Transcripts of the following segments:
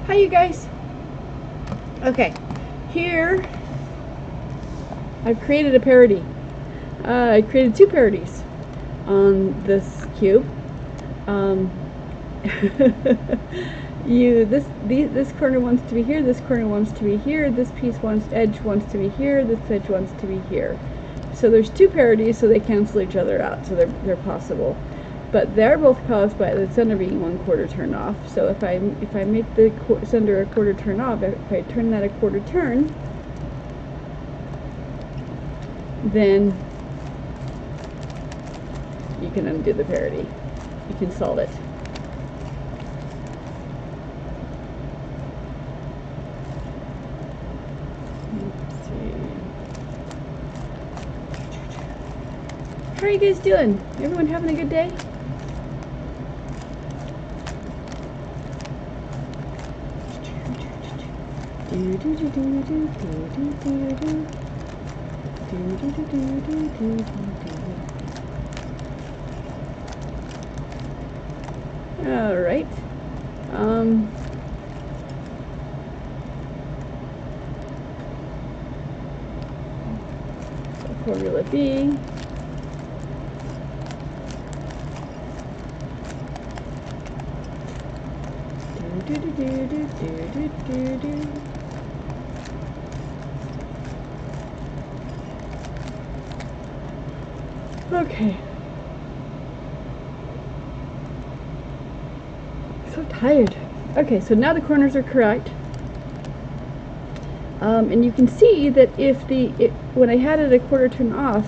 Hi you guys. Okay, here I've created a parody. I created two parodies on this cube. This corner wants to be here, this corner wants to be here, this edge wants to be here, this edge wants to be here. So there's two parodies, so they cancel each other out, so they're possible. But they're both caused by the center being 1/4 turn off. So if I make the center a 1/4 turn off, if I turn that a 1/4 turn, then you can undo the parody. You can solve it. Let's see. How are you guys doing? Everyone having a good day? All right. So formula B. Okay. So tired. Okay, so now the corners are correct. And you can see that when I had it a 1/4 turn off,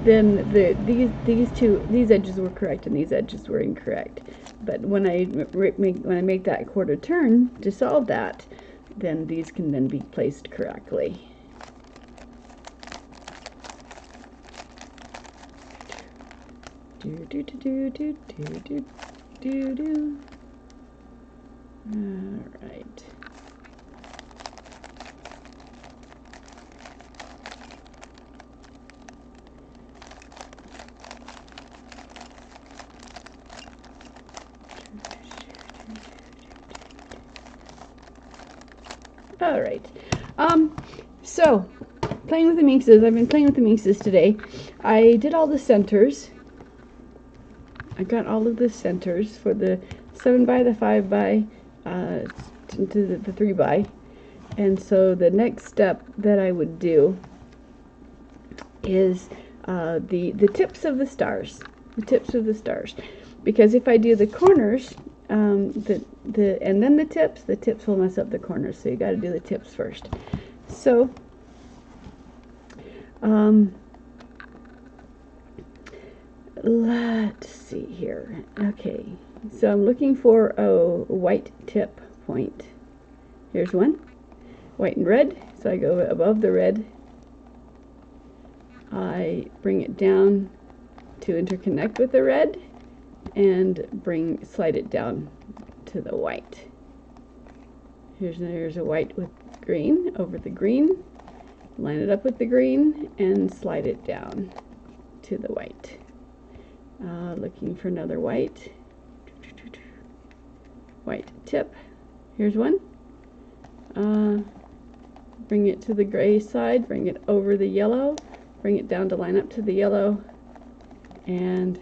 then these edges were correct and these edges were incorrect. But when I make that 1/4 turn to solve that, then these can then be placed correctly. All right. All right. So playing with the minxes. I've been playing with the minxes today. I did all the centers. I got all of the centers for the 7 by, the 5 by, to the 3 by. And so the next step that I would do is the tips of the stars. The tips of the stars. Because if I do the corners, and then the tips will mess up the corners. So you got to do the tips first. So let's see here. Okay, so I'm looking for a white tip point. Here's one, white and red. So I go above the red. I bring it down to interconnect with the red, and slide it down to the white. Here's a white with green over the green. Line it up with the green and slide it down to the white. Looking for another white tip. Here's one. Bring it to the gray side, bring it over the yellow, bring it down to line up to the yellow, and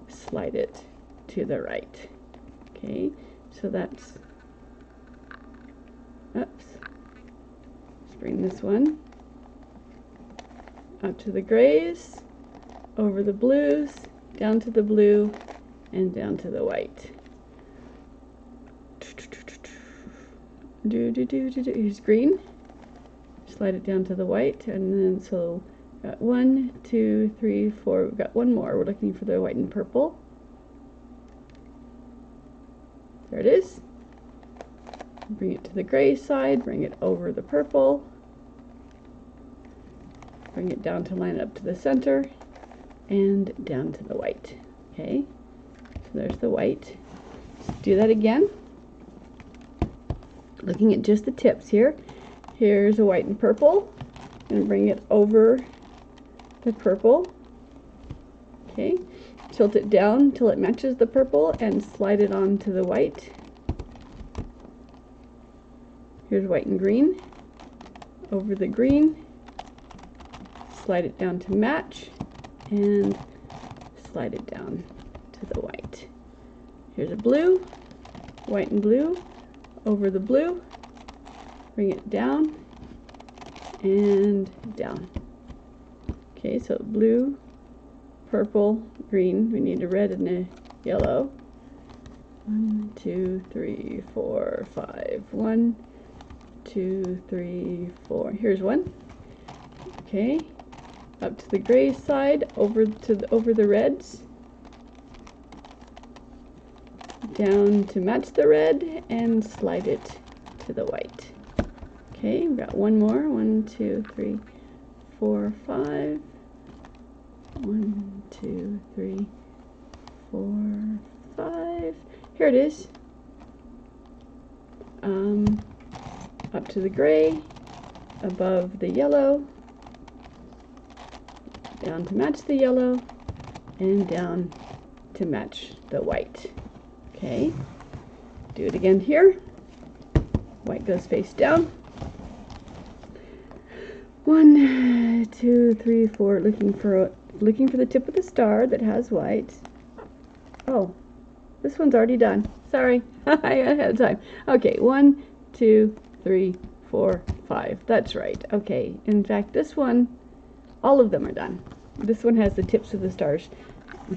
slide it to the right. Okay, so that's, oops, let's bring this one up to the grays, over the blues, down to the blue, and down to the white. Here's green, slide it down to the white, and then so got 1, 2, 3, 4, we've got one more. We're looking for the white and purple. There it is. Bring it to the gray side, bring it over the purple, bring it down to line it up to the center, and down to the white. Okay, so there's the white. Let's do that again. Looking at just the tips here. Here's a white and purple. I'm going to bring it over the purple. Okay, tilt it down till it matches the purple and slide it onto the white. Here's white and green. Over the green, slide it down to match, and slide it down to the white. Here's a blue, white and blue, over the blue, bring it down, and down. Okay, so blue, purple, green, we need a red and a yellow. 1, 2, 3, 4, 5. 1, 2, 3, 4. Here's one. Okay, up to the gray side, over the reds, down to match the red, and slide it to the white. Okay, we've got one more. 1, 2, 3, 4, 5. 1, 2, 3, 4, 5. Here it is. Up to the gray, above the yellow, down to match the yellow, and down to match the white. Okay, do it again here. White goes face down. 1, 2, 3, 4. Looking for the tip of the star that has white. Oh, this one's already done. Sorry, I had time. Okay, 1, 2, 3, 4, 5. That's right. Okay, in fact, this one, all of them are done. This one has the tips of the stars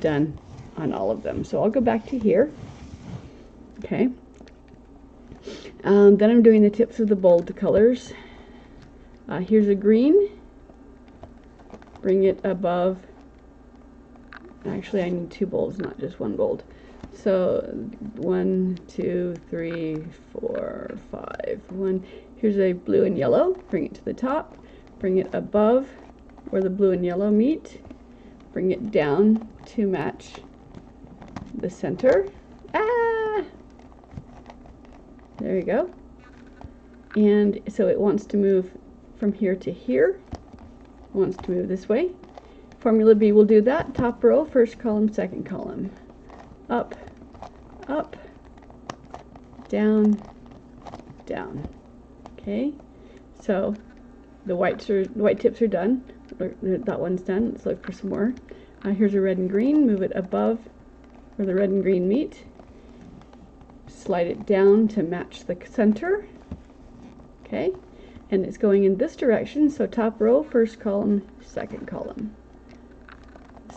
done on all of them. So I'll go back to here. Okay. Then I'm doing the tips of the bold colors. Here's a green. Bring it above. Actually, I need 2 bolds, not just 1 bold. So 1, 2, 3, 4, 5. Here's a blue and yellow. Bring it to the top. Bring it above where the blue and yellow meet. Bring it down to match the center. Ah! There you go. And so it wants to move from here to here. It wants to move this way. Formula B will do that. Top row, first column, second column. Up, up, down, down. Okay, so the white tips are done. That one's done. Let's look for some more. Here's a red and green. Move it above where the red and green meet. Slide it down to match the center. Okay, and it's going in this direction. So top row, first column, second column.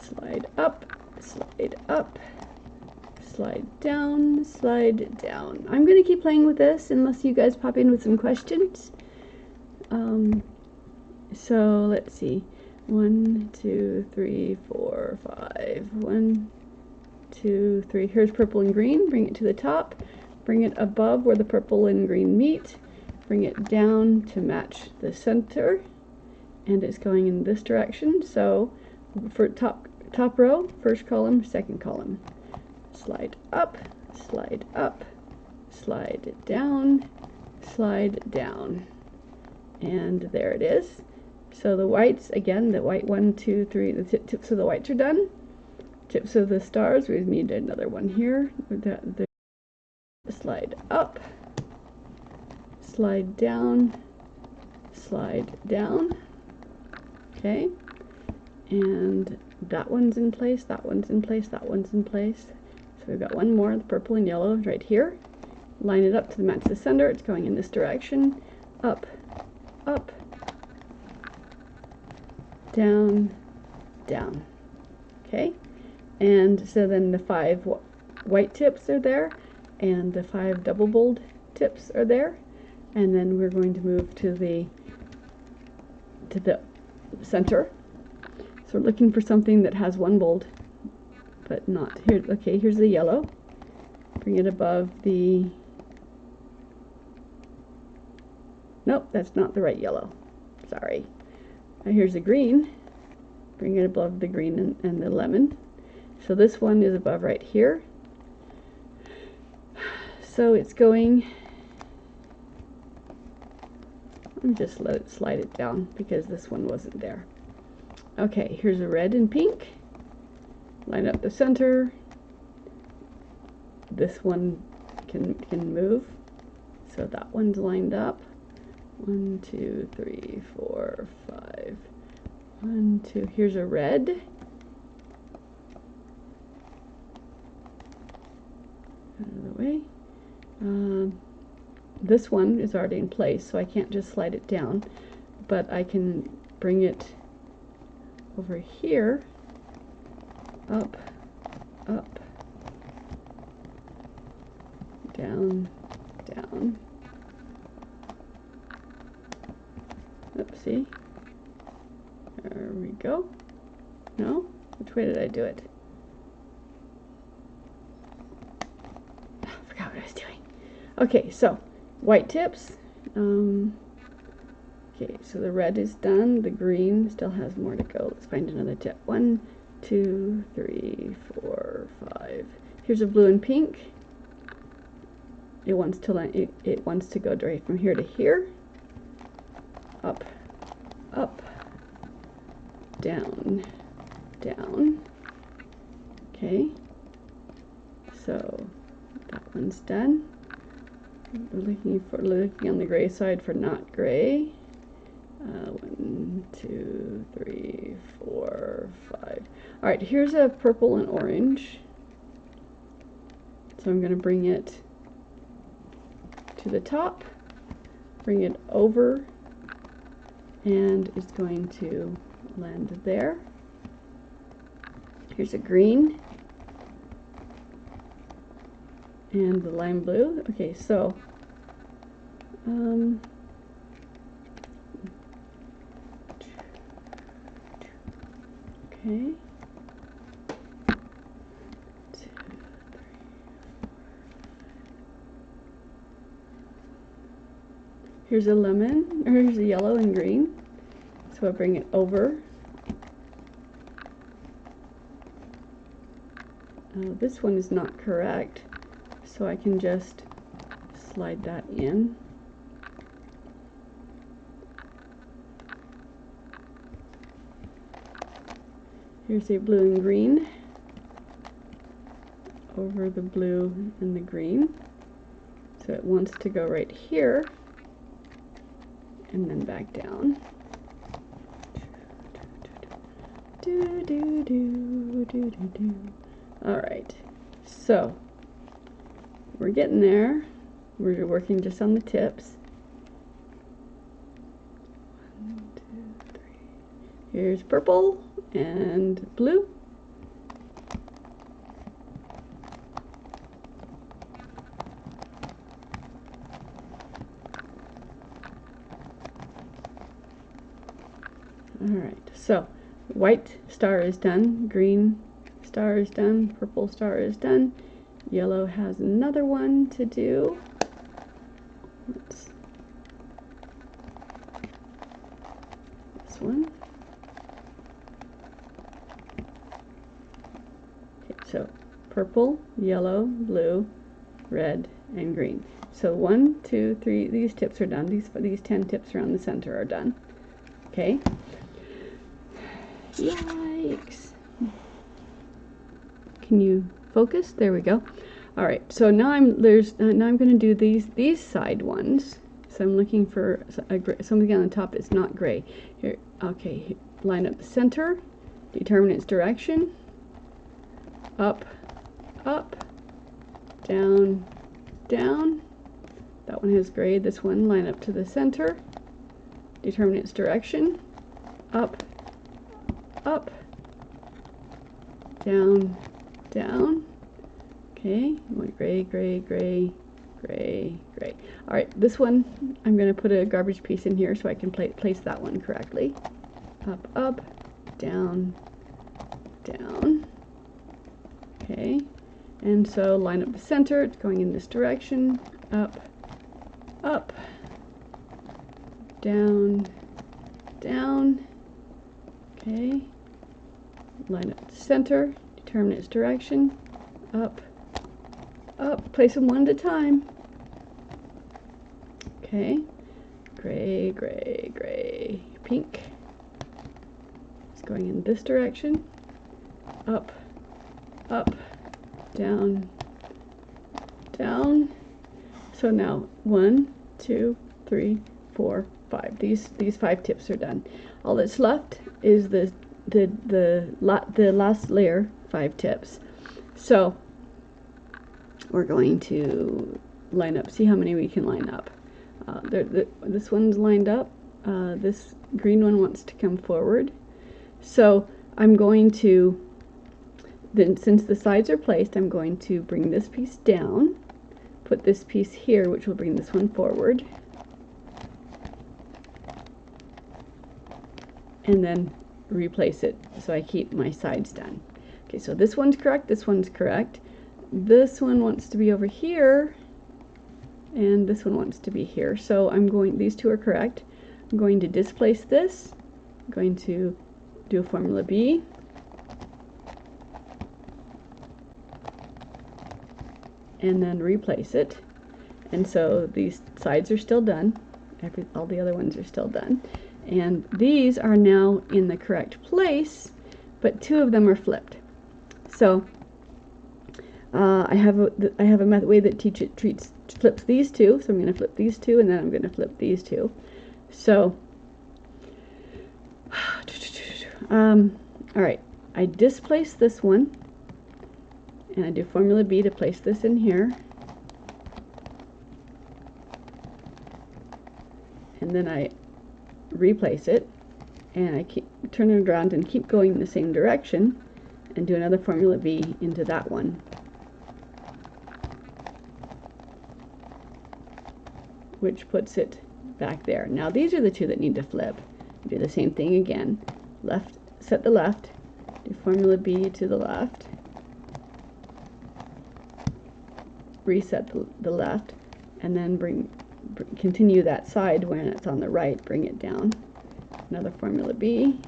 Slide up, slide up, slide down, slide down. I'm going to keep playing with this unless you guys pop in with some questions. So let's see. 1, 2, 3, 4, 5. 1, 2, 3. Here's purple and green. Bring it to the top. Bring it above where the purple and green meet. Bring it down to match the center. And it's going in this direction. So for top row, first column, second column. Slide up, slide up, slide down, slide down. And there it is. So the whites, again, the white 1, 2, 3, the tips of the whites are done. Tips of the stars, we need another one here. Slide up, slide down, slide down. Okay, and that one's in place, that one's in place, that one's in place. So we've got one more, the purple and yellow right here. Line it up to match the center. It's going in this direction. Up, up, down, down. Okay, and so then the 5 white tips are there, and the 5 double bold tips are there, and then we're going to move to the center. So we're looking for something that has 1 bold, but not here. Okay, here's the yellow. Bring it above the. Nope, that's not the right yellow. Sorry. Now here's the green. Bring it above the green and the lemon. So this one is above right here. So it's going. Let me just let it slide it down because this one wasn't there. Okay, here's a red and pink. Line up the center. This one can move. so that one's lined up. 1, 2, 3, 4, 5. 1, 2, here's a red. Out of the way. This one is already in place, so I can't just slide it down, but I can bring it over here, up, up, down, down. Oopsie. There we go. No? Which way did I do it? I forgot what I was doing. Okay, so white tips. Okay, so the red is done. The green still has more to go. Let's find another tip. 1, 2, 3, 4, 5. Here's a blue and pink. It wants to go right from here to here. Up, up, down, down. Okay, so that one's done. We're looking on the gray side for not gray. 1, 2, 3, 4, 5. All right, here's a purple and orange. So I'm going to bring it to the top, bring it over, and it's going to land there. Here's a green and the lime blue. Okay, so okay. 2, 3, 4. Here's a lemon, or here's a yellow and green. So I bring it over. This one is not correct, so I can just slide that in. Here's a blue and green over the blue and the green. So it wants to go right here and then back down. Do, do, do, do, do, do. All right, so we're getting there. We're working just on the tips. 1, 2, 3. Here's purple and blue. All right, so white star is done, green star is done, purple star is done, yellow has another one to do. This one. Okay, so purple, yellow, blue, red, and green. So 1, 2, 3, these tips are done. These 10 tips around the center are done. Okay. Yikes. Can you focus? There we go. All right, so now I'm going to do these side ones. So I'm looking for something on the top that's not gray. Here, okay, line up the center, determine its direction, up, up, down, down. That one has gray. This one, line up to the center, determine its direction, up, up, down, down. Okay, you want gray, gray, gray, gray, gray. All right, this one, I'm going to put a garbage piece in here so I can place that one correctly. Up, up, down, down. Okay, and so line up the center. It's going in this direction. Up, up, down, down. Okay, line up the center. Determine its direction. Up, up. Place them one at a time. Okay, gray, gray, gray, pink. It's going in this direction. Up, up, down, down. So now 1, 2, 3, 4, 5. These 5 tips are done. All that's left is the last layer, 5 tips. So we're going to line up, see how many we can line up. This one's lined up. This green one wants to come forward. So I'm going to, then since the sides are placed, I'm going to bring this piece down, put this piece here, which will bring this one forward, and then replace it so I keep my sides done. Okay, so this one's correct, this one's correct. This one wants to be over here, and this one wants to be here. So these two are correct. I'm going to displace this. I'm going to do a formula B. And then replace it. And so these sides are still done. All the other ones are still done. And these are now in the correct place, but 2 of them are flipped. So I have a way that flips these 2. So I'm going to flip these 2, and then I'm going to flip these 2. So, all right, I displace this one, and I do formula B to place this in here, and then I replace it, and I keep turning it around and keep going in the same direction, and do another formula B into that one, which puts it back there. Now these are the 2 that need to flip. Do the same thing again. Left, set the left, do formula B to the left, reset the left, and then continue that side when it's on the right, bring it down. Another formula B,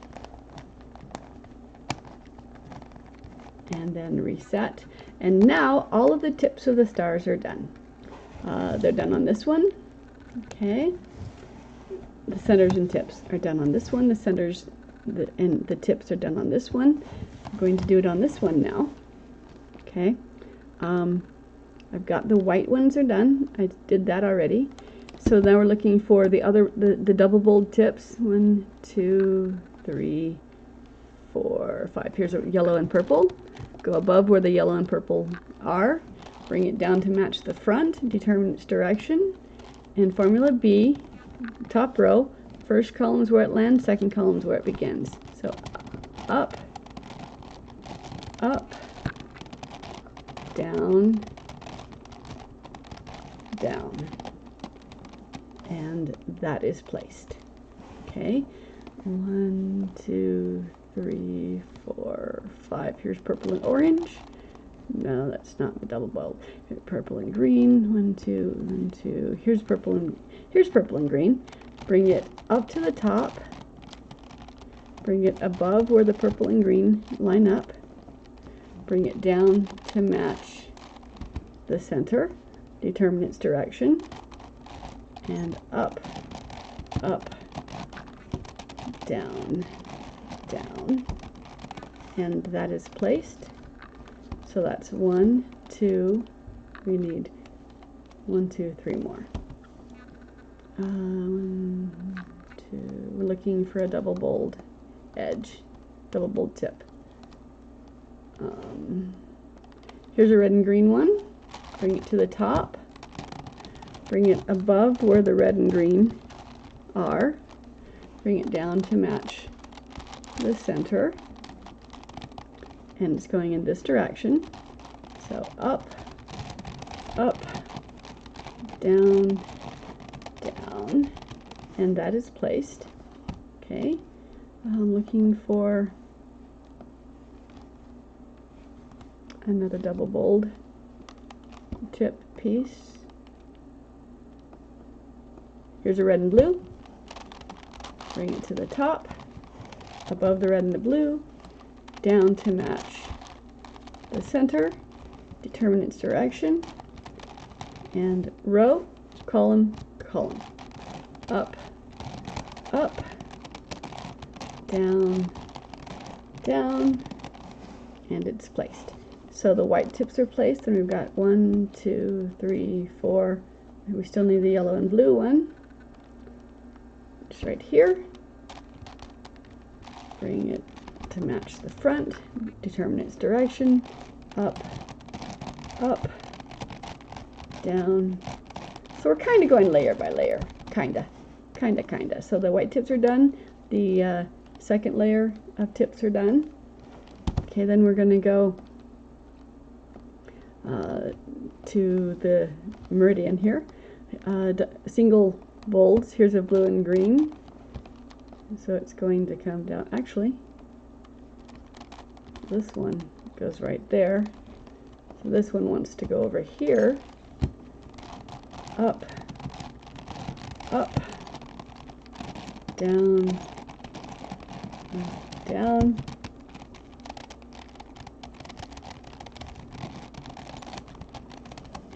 and then reset. And now all of the tips of the stars are done. They're done on this one. Okay. The centers and tips are done on this one. The centers and the tips are done on this one. I'm going to do it on this one now. Okay. I've got the white ones are done. I did that already. So now we're looking for the double bold tips. 1, 2, 3, 4, 5. Here's a yellow and purple. Go above where the yellow and purple are. Bring it down to match the front. Determine its direction. And formula B, top row, first column is where it lands, second column is where it begins. So up, up, down, down. And that is placed. Okay, 1, 2, 3, 4, 5. Here's purple and orange. No, that's not the double bold. Purple and green. 1, 2, 1, 2. Here's purple and green. Bring it up to the top. Bring it above where the purple and green line up. Bring it down to match the center. Determine its direction. And up, up, down, down. And that is placed. So that's 1, 2, we need 1, 2, 3 more. 1, 2, we're looking for a double bold edge, double bold tip. Here's a red and green one. Bring it to the top. Bring it above where the red and green are. Bring it down to match the center. And it's going in this direction. So up, up, down, down, and that is placed. Okay, I'm looking for another double bold tip piece. Here's a red and blue. Bring it to the top, above the red and the blue, down to match the center, determine its direction, and row, column, column, up, up, down, down, and it's placed. So the white tips are placed, and we've got 1, 2, 3, 4, We still need the yellow and blue one. Just right here. Bring it to match the front. Determine its direction. Up, up, down. So we're kind of going layer by layer. Kinda. So the white tips are done. The second layer of tips are done. Okay, then we're going to go to the meridian here. Single bolts. Here's a blue and green. So it's going to come down. Actually, this one goes right there. So this one wants to go over here. Up, up, down, down.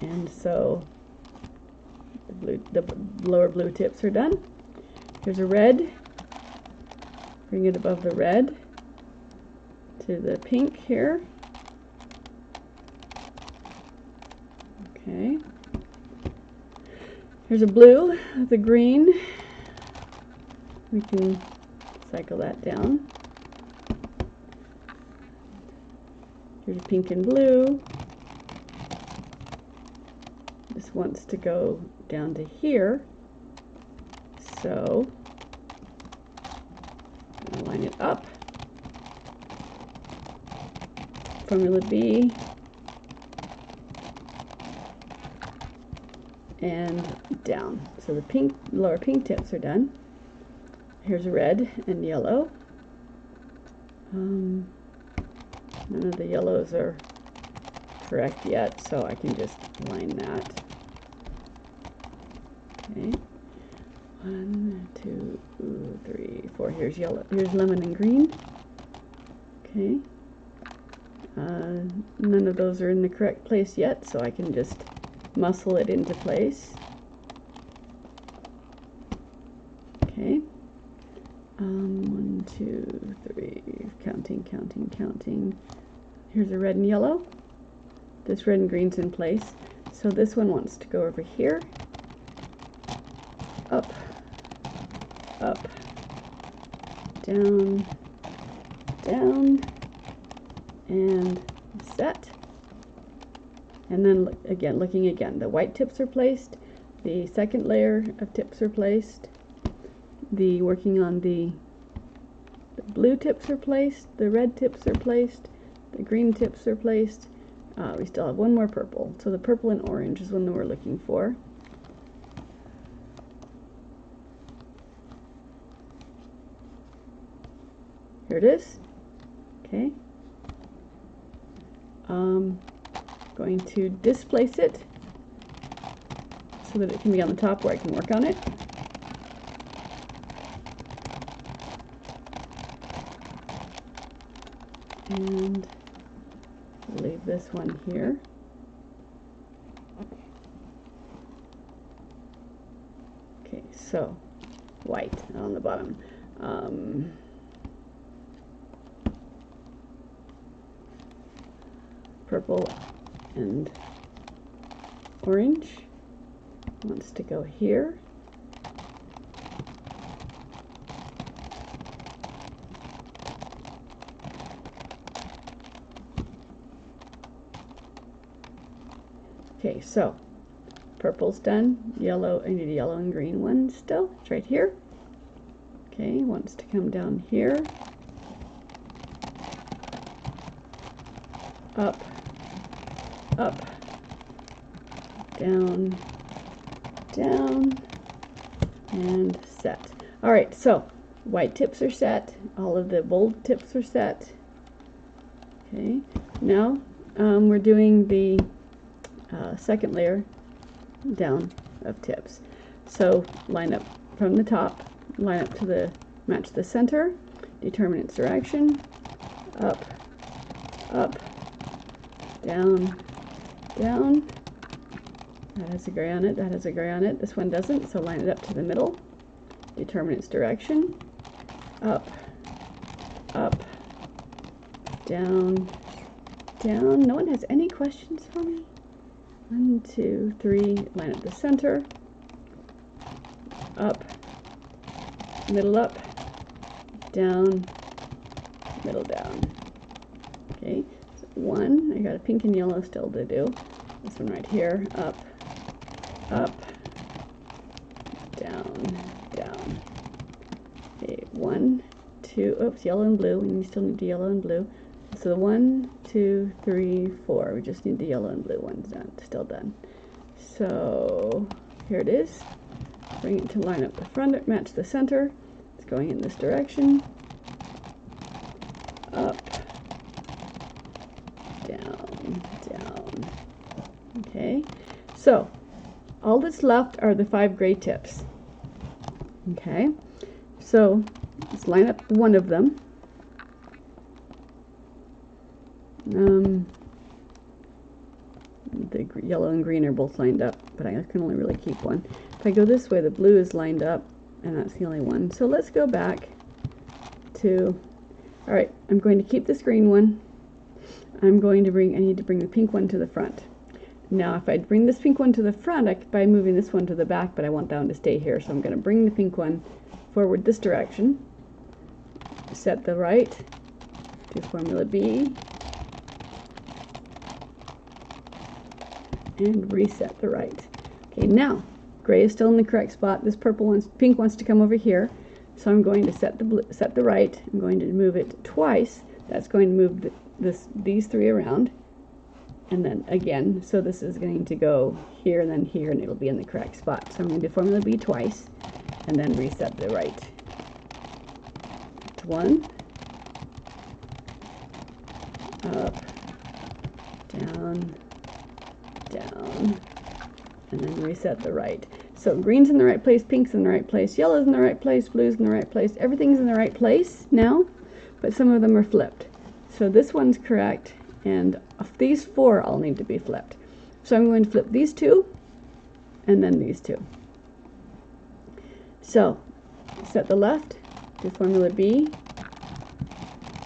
And so the lower blue tips are done. Here's a red. Bring it above the red to the pink here. Okay. Here's a blue, the green. We can cycle that down. Here's a pink and blue. This wants to go down to here. So line it up. Formula B. And down. So the pink, lower pink tips are done. Here's red and yellow. None of the yellows are correct yet, so I can just line that. Okay. 1, 2, 3, 4. Here's yellow. Here's lemon and green. Okay. None of those are in the correct place yet, so I can just muscle it into place. Okay. 1, 2, 3. Counting. Here's a red and yellow. This red and green's in place. So this one wants to go over here. Up, up, down, down, and set. And then looking again, the white tips are placed, the second layer of tips are placed, working on the blue tips are placed, the red tips are placed, the green tips are placed. We still have one more purple, so the purple and orange is one that we're looking for. Here it is. Okay. Going to displace it so that it can be on the top where I can work on it. And leave this one here. Okay, so white on the bottom. Purple and orange wants to go here. Okay, so purple's done. Yellow, I need a yellow and green one still. It's right here. Okay, wants to come down here. Up, up, down, down, and set. All right, so white tips are set. All of the bold tips are set. Okay, now we're doing the second layer down of tips. So line up from the top, line up to match the center, determine its direction, up, up, down, down. That has a gray on it, that has a gray on it. This one doesn't, so line it up to the middle, determine its direction, up, up, down, down. No one has any questions for me? 1, 2, 3, line up the center, up, middle up, down, middle down. Okay, so 1, I got a pink and yellow still to do. This one right here, up, down, down. Okay, 1, 2, oops, yellow and blue, and you still need the yellow and blue. So 1, 2, 3, 4, we just need the yellow and blue ones done, still done. So here it is. Bring it to line up the front, match the center. It's going in this direction. Up, down, down. Okay, so all that's left are the 5 gray tips. Okay, so let's line up one of them. The yellow and green are both lined up, but I can only really keep one. If I go this way, the blue is lined up, and that's the only one. So let's go back to, all right, I'm going to keep this green one. I need to bring the pink one to the front. Now, if I bring this pink one to the front, by moving this one to the back, but I want that one to stay here. So I'm going to bring the pink one forward this direction, set the right, do formula B, and reset the right. Okay, now gray is still in the correct spot. This pink wants to come over here, so I'm going to set the right. I'm going to move it twice. That's going to move these 3 around, and then again. So this is going to go here and then here, and it'll be in the correct spot. So I'm going to do formula B twice, and then reset the right. It's 1, up, down, down, and then reset the right. So green's in the right place, pink's in the right place, yellow's in the right place, blue's in the right place. Everything's in the right place now, but some of them are flipped. So this one's correct, and these 4 all need to be flipped. So I'm going to flip these 2, and then these 2. So set the left, do formula B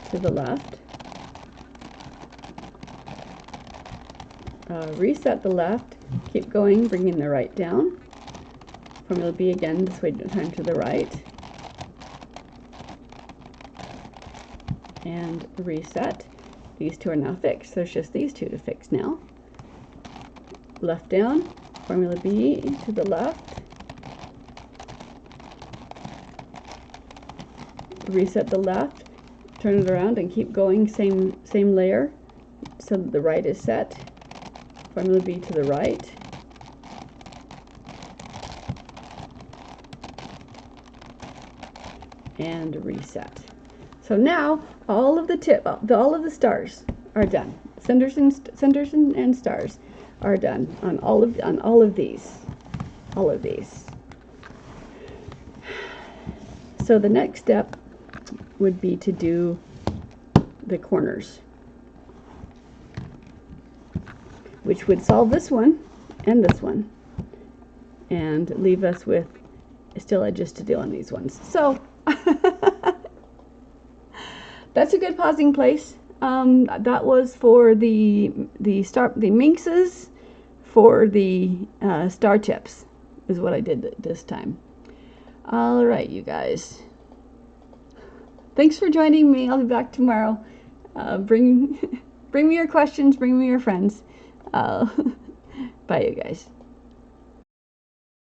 to the left, reset the left, keep going, bringing the right down, formula B again, this way time to the right, and reset. These 2 are now fixed. There's just these 2 to fix now. Left down, formula B to the left, reset the left, turn it around and keep going, same layer, so that the right is set. Formula B to the right, and reset. So now all of the stars are done. Centers and stars are done on all of these. So the next step would be to do the corners, which would solve this one and this one, and leave us with still edges to do on these ones. So that's a good pausing place. That was for the minxes, for the star tips is what I did this time. All right, you guys. Thanks for joining me. I'll be back tomorrow. Bring me your questions. Bring me your friends. Bye, you guys.